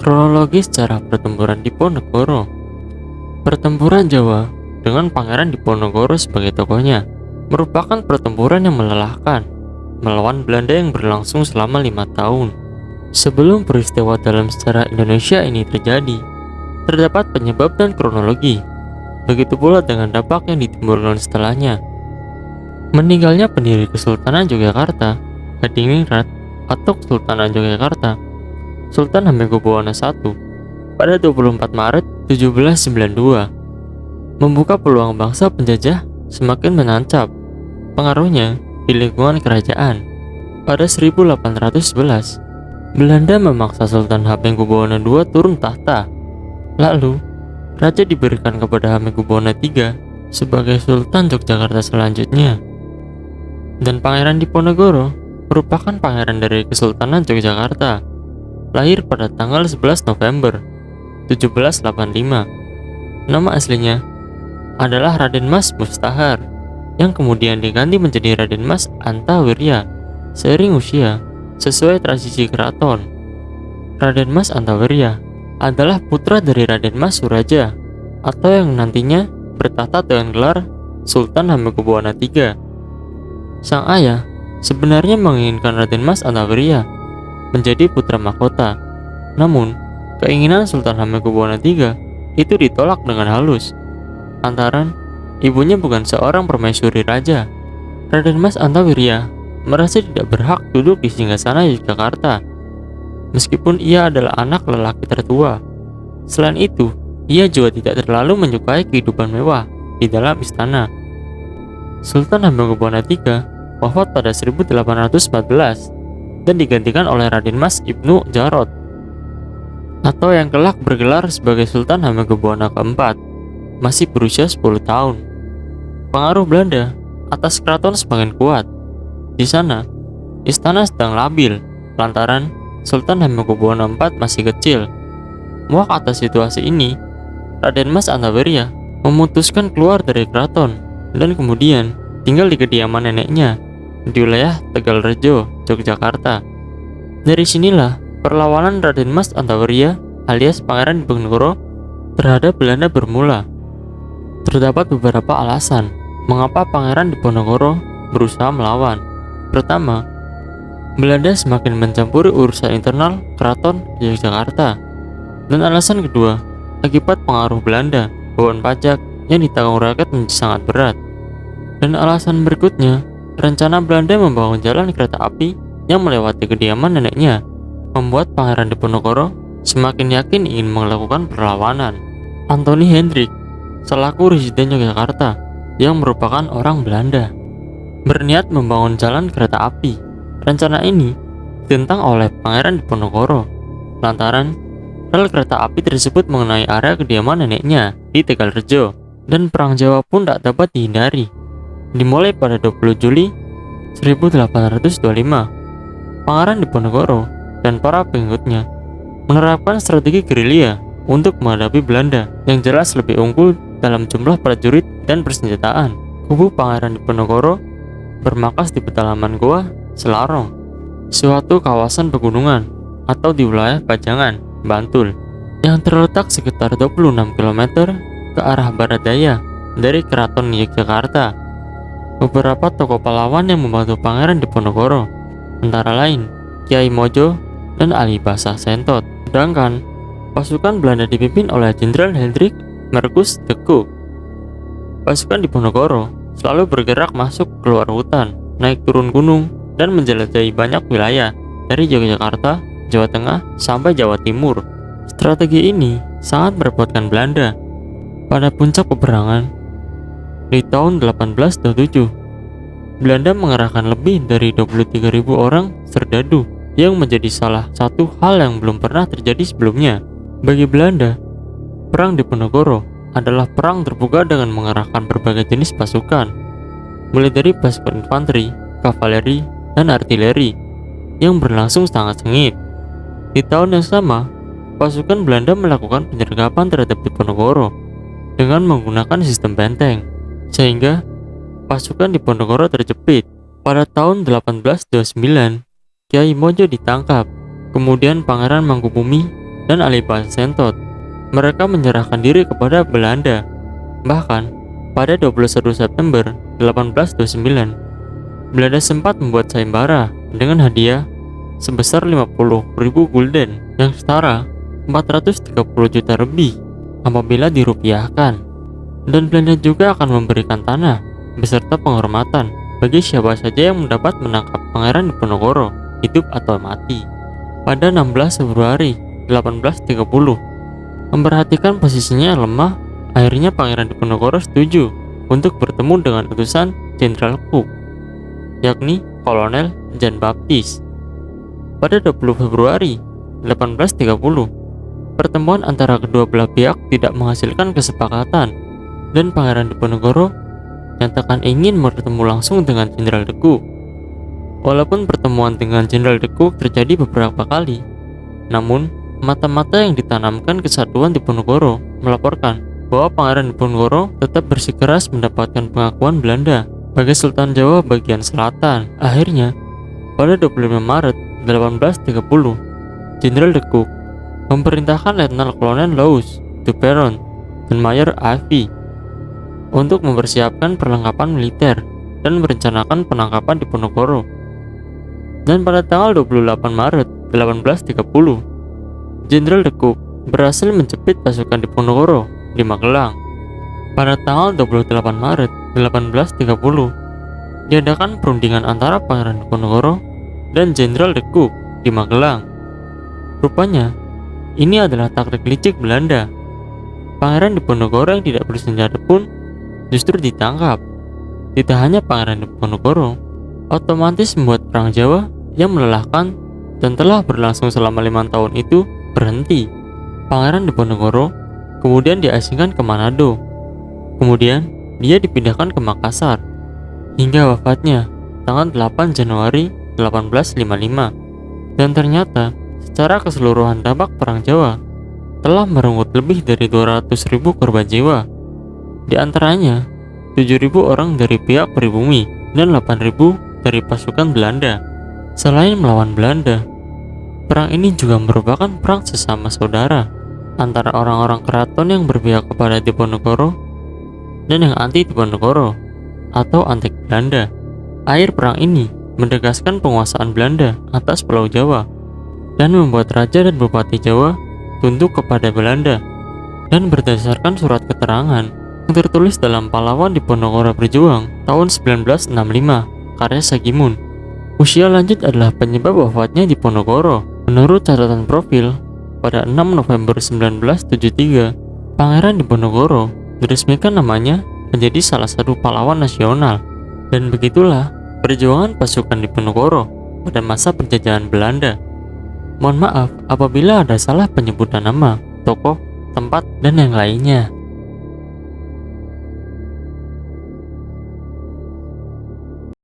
Kronologi sejarah pertempuran Diponegoro. Pertempuran Jawa dengan Pangeran Diponegoro sebagai tokohnya merupakan pertempuran yang melelahkan melawan Belanda yang berlangsung selama 5 tahun. Sebelum peristiwa dalam sejarah Indonesia ini terjadi, terdapat penyebab dan kronologi. Begitu pula dengan dampak yang ditimbulkan setelahnya. Meninggalnya pendiri Kesultanan Yogyakarta, Hadiningrat atau Kesultanan Yogyakarta, Sultan Hamengkubuwono I pada 24 Maret 1792 membuka peluang bangsa penjajah semakin menancap pengaruhnya di lingkungan kerajaan. Pada 1811, Belanda memaksa Sultan Hamengkubuwono II turun tahta. Lalu, raja diberikan kepada Hamengkubuwono III sebagai Sultan Yogyakarta selanjutnya. Dan Pangeran Diponegoro merupakan pangeran dari Kesultanan Yogyakarta, lahir pada tanggal 11 November 1785. Nama aslinya adalah Raden Mas Mustahar, yang kemudian diganti menjadi Raden Mas Antawirya seiring usia sesuai tradisi keraton. Raden Mas Antawirya adalah putra dari Raden Mas Suraja atau yang nantinya bertahta dengan gelar Sultan Hamengkubuwono III. Sang ayah sebenarnya menginginkan Raden Mas Antawirya menjadi putra mahkota. Namun, keinginan Sultan Hamengkubuwono III itu ditolak dengan halus. Lantaran ibunya bukan seorang permaisuri raja. Raden Mas Antawirya merasa tidak berhak duduk di singgasana Yogyakarta, meskipun ia adalah anak lelaki tertua. Selain itu, ia juga tidak terlalu menyukai kehidupan mewah di dalam istana. Sultan Hamengkubuwono III wafat pada 1814 dan digantikan oleh Raden Mas Ibnu Jarot atau yang kelak bergelar sebagai Sultan Hamengkubuwono IV, masih berusia 10 tahun. Pengaruh Belanda atas keraton semakin kuat. Di sana, istana sedang labil lantaran Sultan Hamengkubuwono IV masih kecil. Muak atas situasi ini, Raden Mas Antawirya memutuskan keluar dari keraton dan kemudian tinggal di kediaman neneknya di wilayah Tegalrejo, Yogyakarta. Dari sinilah perlawanan Raden Mas Antawirya alias Pangeran Diponegoro terhadap Belanda bermula. Terdapat beberapa alasan mengapa Pangeran Diponegoro berusaha melawan. Pertama, Belanda semakin mencampuri urusan internal keraton Yogyakarta. Dan alasan kedua, akibat pengaruh Belanda, beban pajak yang ditanggung rakyat menjadi sangat berat. Dan alasan berikutnya, rencana Belanda membangun jalan kereta api yang melewati kediaman neneknya membuat Pangeran Diponegoro semakin yakin ingin melakukan perlawanan. Anthony Hendrik, selaku residen Yogyakarta yang merupakan orang Belanda, berniat membangun jalan kereta api. Rencana ini ditentang oleh Pangeran Diponegoro lantaran rel kereta api tersebut mengenai area kediaman neneknya di Tegalrejo, dan perang Jawa pun tak dapat dihindari. Dimulai pada 20 Juli 1825, Pangeran Diponegoro dan para pengikutnya menerapkan strategi gerilya untuk menghadapi Belanda yang jelas lebih unggul dalam jumlah prajurit dan persenjataan. Kubu Pangeran Diponegoro bermarkas di pedalaman Goa Selarong, suatu kawasan pegunungan atau di wilayah Pajangan, Bantul, yang terletak sekitar 26 km ke arah barat daya dari Keraton Yogyakarta. Beberapa tokoh pahlawan yang membantu Pangeran Diponegoro antara lain Kiai Mojo dan Ali Basah Sentot. Sedangkan pasukan Belanda dipimpin oleh Jenderal Hendrik Marcus de Kock. Pasukan Diponegoro selalu bergerak masuk keluar hutan, naik turun gunung, dan menjelajahi banyak wilayah dari Yogyakarta, Jawa Tengah, sampai Jawa Timur. Strategi ini sangat merepotkan Belanda. Pada puncak peperangan di tahun 1827, Belanda mengerahkan lebih dari 23.000 orang serdadu yang menjadi salah satu hal yang belum pernah terjadi sebelumnya. Bagi Belanda, perang Diponegoro adalah perang terbuka dengan mengerahkan berbagai jenis pasukan, mulai dari pasukan infanteri, kavaleri, dan artileri yang berlangsung sangat sengit. Di tahun yang sama, pasukan Belanda melakukan penyergapan terhadap Diponegoro dengan menggunakan sistem benteng, sehingga pasukan Diponegoro terjepit. Pada tahun 1829, Kiai Mojo ditangkap, kemudian Pangeran Mangkubumi dan alih bahasa Sentot. Mereka menyerahkan diri kepada Belanda. Bahkan, pada 21 September 1829, Belanda sempat membuat sayembara dengan hadiah sebesar 50.000 gulden yang setara 430 juta lebih apabila dirupiahkan. Dan Belanda juga akan memberikan tanah beserta penghormatan bagi siapa saja yang mendapat menangkap Pangeran Diponegoro, hidup atau mati. Pada 16 Februari 1830, memperhatikan posisinya yang lemah, akhirnya Pangeran Diponegoro setuju untuk bertemu dengan utusan Jenderal Cook, yakni Kolonel Jean Baptiste. Pada 20 Februari 1830, pertemuan antara kedua belah pihak tidak menghasilkan kesepakatan, dan Pangeran Diponegoro nyatakan ingin bertemu langsung dengan Jenderal de Cook. Walaupun pertemuan dengan Jenderal de Cook terjadi beberapa kali, namun mata-mata yang ditanamkan kesatuan Diponegoro melaporkan bahwa Pangeran Diponegoro tetap bersikeras mendapatkan pengakuan Belanda sebagai Sultan Jawa bagian selatan. Akhirnya, pada 25 Maret 1830, Jenderal de Cook memerintahkan Letnan Kolonel Louis du Perron dan Mayor Ivy untuk mempersiapkan perlengkapan militer dan merencanakan penangkapan Diponegoro. Dan pada tanggal 28 Maret 1830, Jenderal de Cook berhasil menjepit pasukan Diponegoro di Magelang. Pada tanggal 28 Maret 1830, diadakan perundingan antara Pangeran Diponegoro dan Jenderal de Cook di Magelang. Rupanya, ini adalah taktik licik Belanda. Pangeran Diponegoro yang tidak bersenjata pun justru ditangkap. Tidak hanya Pangeran Diponegoro, otomatis membuat perang Jawa yang melelahkan dan telah berlangsung selama 5 tahun itu berhenti. Pangeran Diponegoro kemudian diasingkan ke Manado. Kemudian dia dipindahkan ke Makassar hingga wafatnya tanggal 8 Januari 1855. Dan ternyata secara keseluruhan dampak perang Jawa telah merenggut lebih dari 200.000 korban jiwa. Di antaranya 7.000 orang dari pihak pribumi dan 8.000 dari pasukan Belanda. Selain melawan Belanda, perang ini juga merupakan perang sesama saudara antara orang-orang keraton yang berpihak kepada Diponegoro dan yang anti Diponegoro atau anti Belanda. Akhir perang ini menegaskan penguasaan Belanda atas Pulau Jawa dan membuat raja dan bupati Jawa tunduk kepada Belanda. Dan berdasarkan surat keterangan yang tertulis dalam Pahlawan Diponegoro Berjuang tahun 1965 karya Sagimun, usia lanjut adalah penyebab wafatnya Diponegoro. Menurut catatan profil, pada 6 November 1973, Pangeran Diponegoro diresmikan namanya menjadi salah satu pahlawan nasional. Dan begitulah perjuangan pasukan Diponegoro pada masa penjajahan Belanda. Mohon maaf apabila ada salah penyebutan nama, tokoh, tempat, dan yang lainnya.